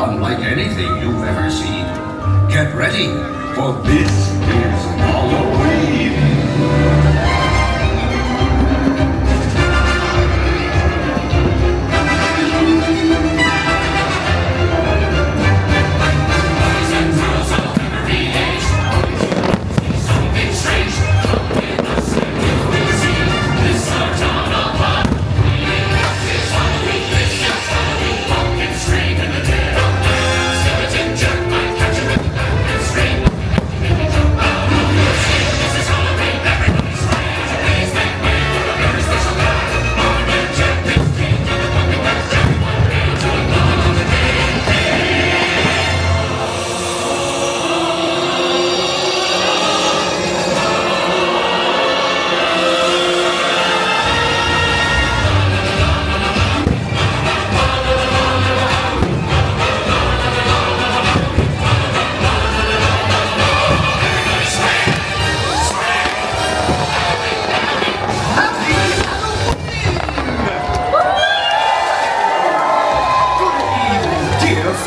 unlike anything you've ever seen. Get ready, for this is Halloween!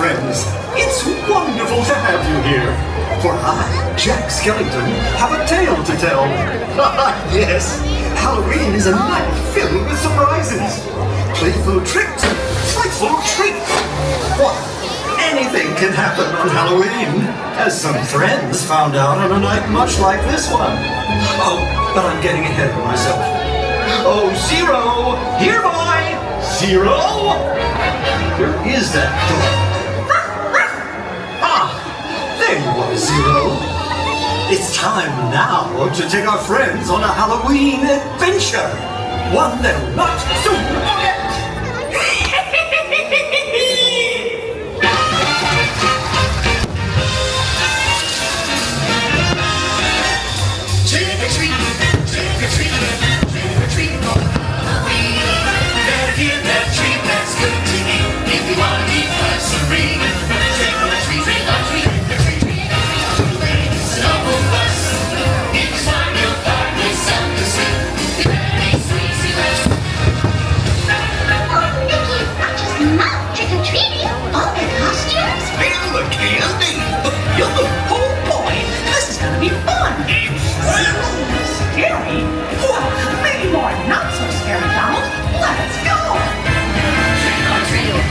Friends, it's wonderful to have you here. For I, Jack Skellington, have a tale to tell. Yes, Halloween is a night filled with surprises, playful tricks, and frightful treats. What? Anything can happen on Halloween, as some friends found out on a night much like this one. Oh, but I'm getting ahead of myself. Oh, Zero! Here, boy! Zero! Where is that door? There you are, Zero. It's time now to take our friends on a Halloween adventure. One they'll not soon forget. Trick or treat, trick or treat, trick or treat for Halloween. Better get that treat that's good to eat if you want to eat a serene. Trick or treat, trick or treat. Scary? Well, maybe more not so scary, Donald. Let's go! Trick or treat.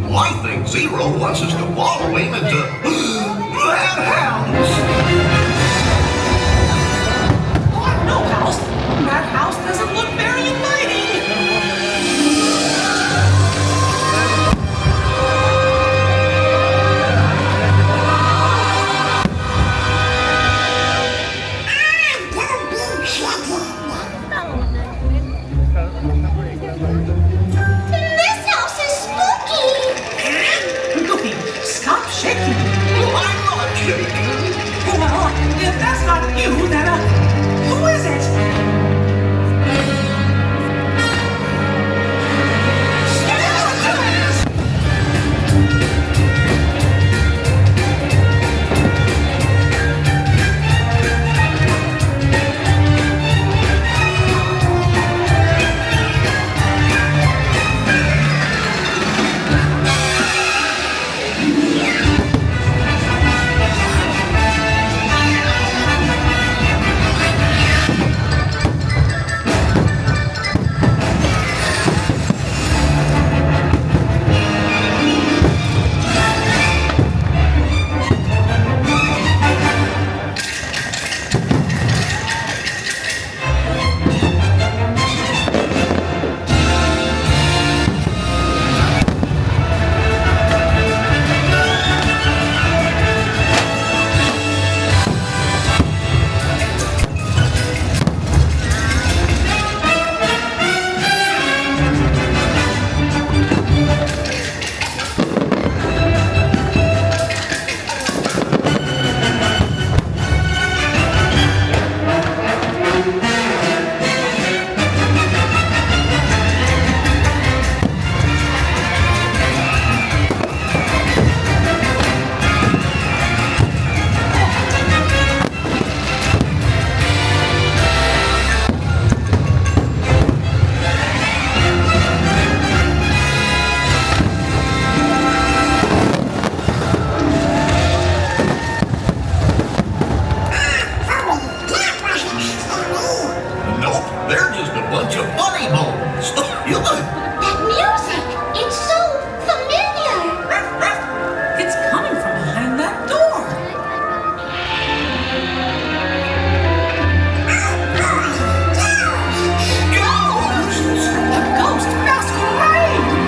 I think Zero wants us to follow him into that house. Oh, no, house. That house doesn't look very inviting. This house is spooky. Goofy, stop shaking. I'm not shaking. Well, We're just a bunch of funny bones. That music, it's so familiar. It's coming from behind that door. A ghost masquerade!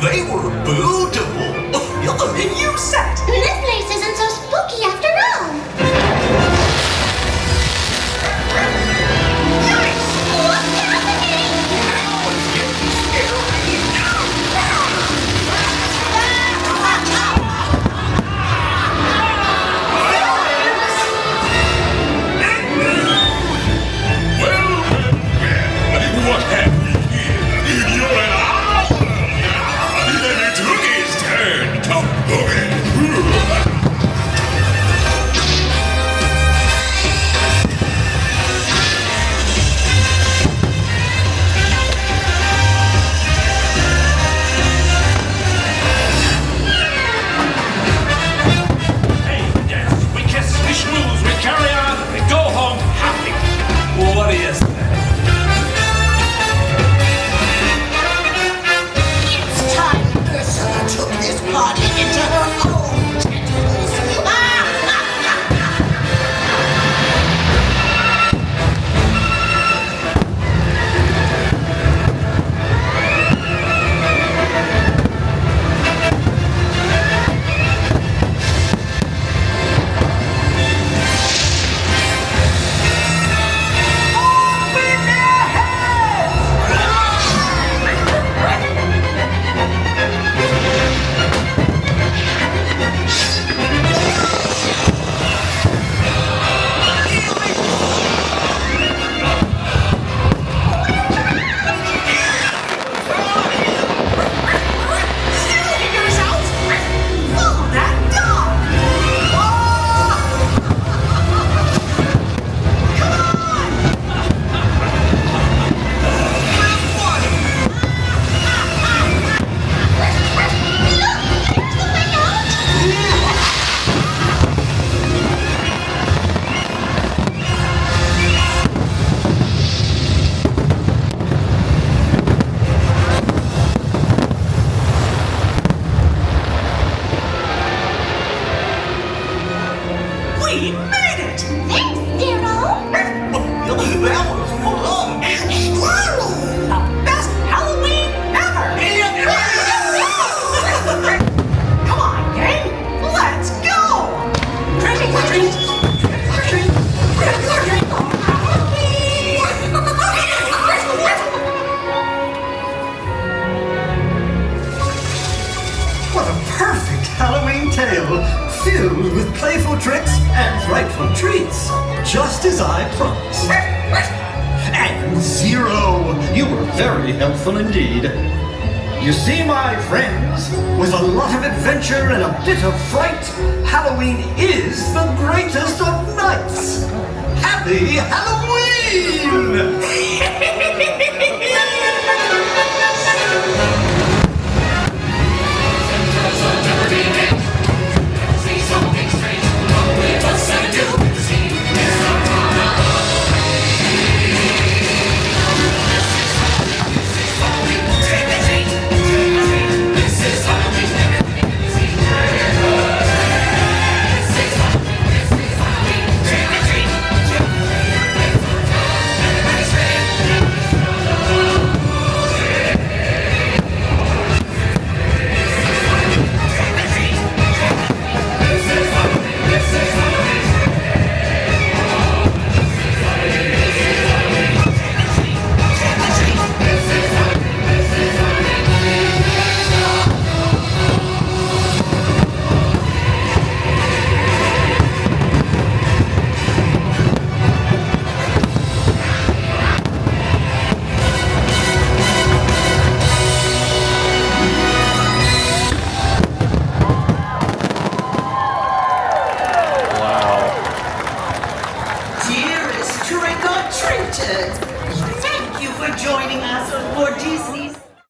They were beautiful. And you said, This place isn't so spooky after all. What's happening? What have we here? You're an owl! Then it took his turn to boogie. Hey, yes, we kiss, we schmooze, we carry on, we go home happy. What do you say? It's time Ursula took this party into her own tentacles. we made it! Thanks, Zero. That was fun. The best Halloween ever! Come on, gang! Let's filled with playful tricks and frightful treats, just as I promised. And Zero, you were very helpful indeed. You see, my friends, with a lot of adventure and a bit of fright, Halloween is the greatest of nights. Happy Halloween!